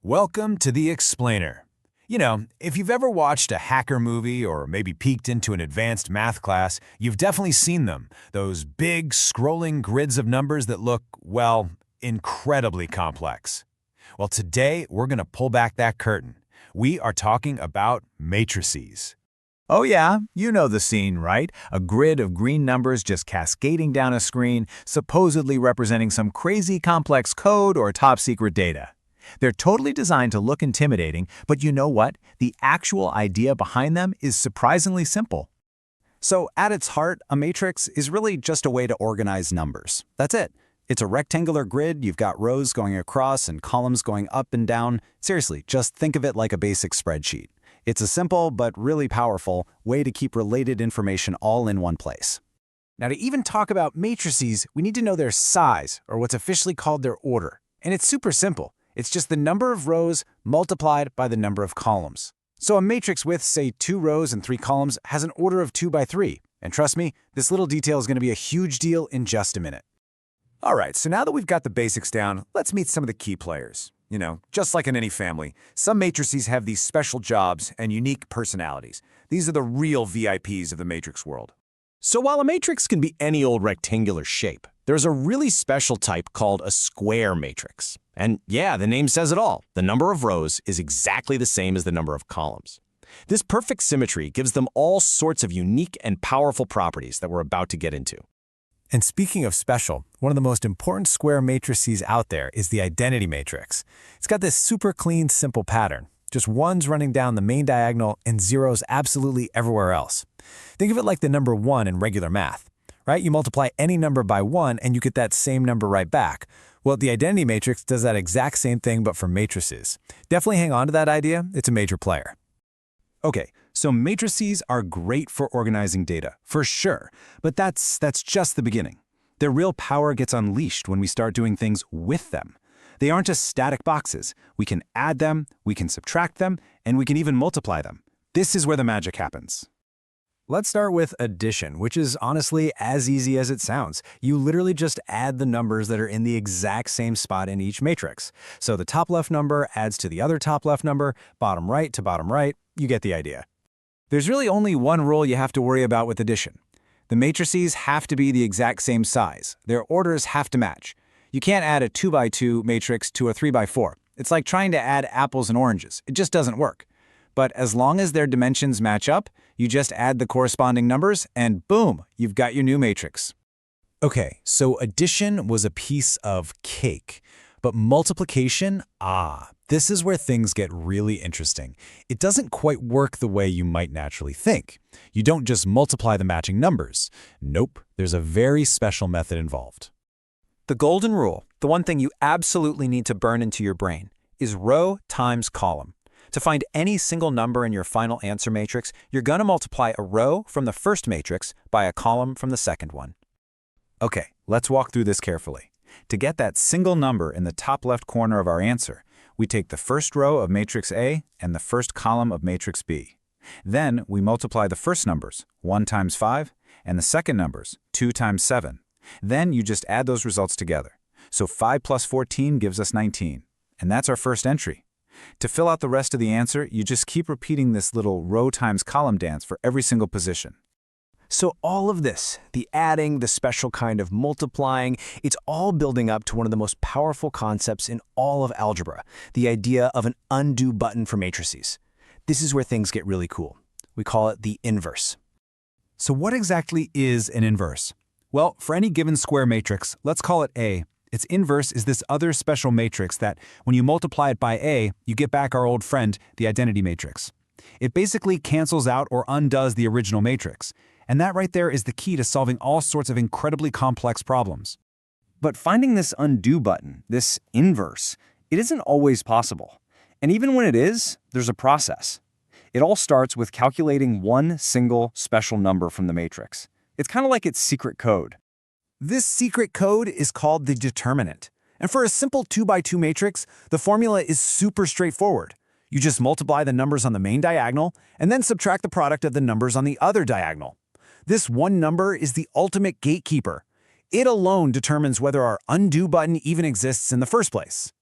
Welcome to The Explainer. You know, if you've ever watched a hacker movie or maybe peeked into an advanced math class, you've definitely seen them. Those big, scrolling grids of numbers that look, well, incredibly complex. Well, today we're going to pull back that curtain. We are talking about matrices. Oh yeah, you know the scene, right? A grid of green numbers just cascading down a screen, supposedly representing some crazy complex code or top-secret data. They're totally designed to look intimidating, but you know what? The actual idea behind them is surprisingly simple. So at its heart, a matrix is really just a way to organize numbers. That's it. It's a rectangular grid, you've got rows going across and columns going up and down. Seriously, just think of it like a basic spreadsheet. It's a simple but really powerful way to keep related information all in one place. Now, to even talk about matrices, we need to know their size, or what's officially called their order. And it's super simple. It's just the number of rows multiplied by the number of columns. So a matrix with, say, 2 rows and 3 columns has an order of 2 by 3. And trust me, this little detail is going to be a huge deal in just a minute. All right, so now that we've got the basics down, let's meet some of the key players. You know, just like in any family, some matrices have these special jobs and unique personalities. These are the real VIPs of the matrix world. So while a matrix can be any old rectangular shape, there's a really special type called a square matrix. And yeah, the name says it all. The number of rows is exactly the same as the number of columns. This perfect symmetry gives them all sorts of unique and powerful properties that we're about to get into. And speaking of special, one of the most important square matrices out there is the identity matrix. It's got this super clean, simple pattern. Just ones running down the main diagonal and zeros absolutely everywhere else. Think of it like the number 1 in regular math, right? You multiply any number by 1 and you get that same number right back. Well, the identity matrix does that exact same thing but for matrices. Definitely hang on to that idea. It's a major player. Okay, so matrices are great for organizing data, for sure, but that's just the beginning. Their real power gets unleashed when we start doing things with them. They aren't just static boxes. We can add them, we can subtract them, and we can even multiply them. This is where the magic happens. Let's start with addition, which is honestly as easy as it sounds. You literally just add the numbers that are in the exact same spot in each matrix. So the top left number adds to the other top left number, bottom right to bottom right. You get the idea. There's really only one rule you have to worry about with addition. The matrices have to be the exact same size. Their orders have to match. You can't add a 2 by 2 matrix to a 3 by 4. It's like trying to add apples and oranges. It just doesn't work. But as long as their dimensions match up, you just add the corresponding numbers and boom, you've got your new matrix. Okay, so addition was a piece of cake. But multiplication, this is where things get really interesting. It doesn't quite work the way you might naturally think. You don't just multiply the matching numbers. Nope, there's a very special method involved. The golden rule, the one thing you absolutely need to burn into your brain, is row times column. To find any single number in your final answer matrix, you're going to multiply a row from the first matrix by a column from the second one. Okay, let's walk through this carefully. To get that single number in the top left corner of our answer, we take the first row of matrix A and the first column of matrix B. Then we multiply the first numbers, 1 times 5, and the second numbers, 2 times 7. Then you just add those results together. So 5 plus 14 gives us 19. And that's our first entry. To fill out the rest of the answer, you just keep repeating this little row times column dance for every single position. So all of this, the adding, the special kind of multiplying, it's all building up to one of the most powerful concepts in all of algebra, the idea of an undo button for matrices. This is where things get really cool. We call it the inverse. So what exactly is an inverse? Well, for any given square matrix, let's call it A. Its inverse is this other special matrix that, when you multiply it by A, you get back our old friend, the identity matrix. It basically cancels out or undoes the original matrix. And that right there is the key to solving all sorts of incredibly complex problems. But finding this undo button, this inverse, it isn't always possible. And even when it is, there's a process. It all starts with calculating one single special number from the matrix. It's kind of like its secret code. This secret code is called the determinant. And for a simple 2 by 2 matrix, the formula is super straightforward. You just multiply the numbers on the main diagonal and then subtract the product of the numbers on the other diagonal. This one number is the ultimate gatekeeper. It alone determines whether our undo button even exists in the first place.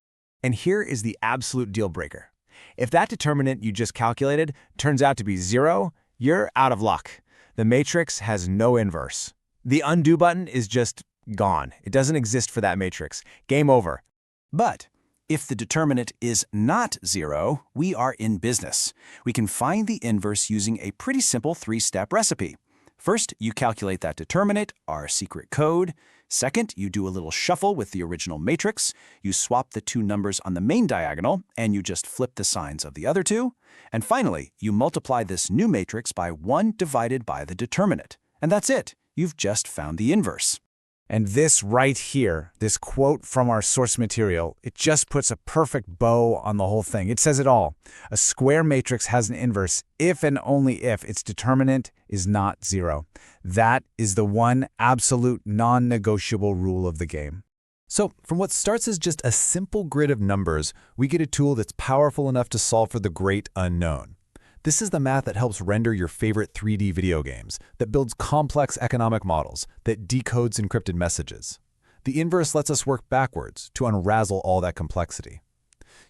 And here is the absolute deal breaker. If that determinant you just calculated turns out to be 0, you're out of luck. The matrix has no inverse. The undo button is just gone. It doesn't exist for that matrix. Game over. But if the determinant is not 0, we are in business. We can find the inverse using a pretty simple 3-step recipe. First, you calculate that determinant, our secret code. Second, you do a little shuffle with the original matrix. You swap the 2 numbers on the main diagonal, and you just flip the signs of the other 2. And finally, you multiply this new matrix by 1 divided by the determinant. And that's it. You've just found the inverse. And this right here, this quote from our source material, it just puts a perfect bow on the whole thing. It says it all. A square matrix has an inverse if and only if its determinant is not 0. That is the one absolute non-negotiable rule of the game. So, from what starts as just a simple grid of numbers, we get a tool that's powerful enough to solve for the great unknown. This is the math that helps render your favorite 3D video games, that builds complex economic models, that decodes encrypted messages. The inverse lets us work backwards to unravel all that complexity.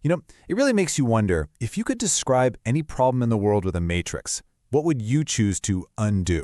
You know, it really makes you wonder, if you could describe any problem in the world with a matrix, what would you choose to undo?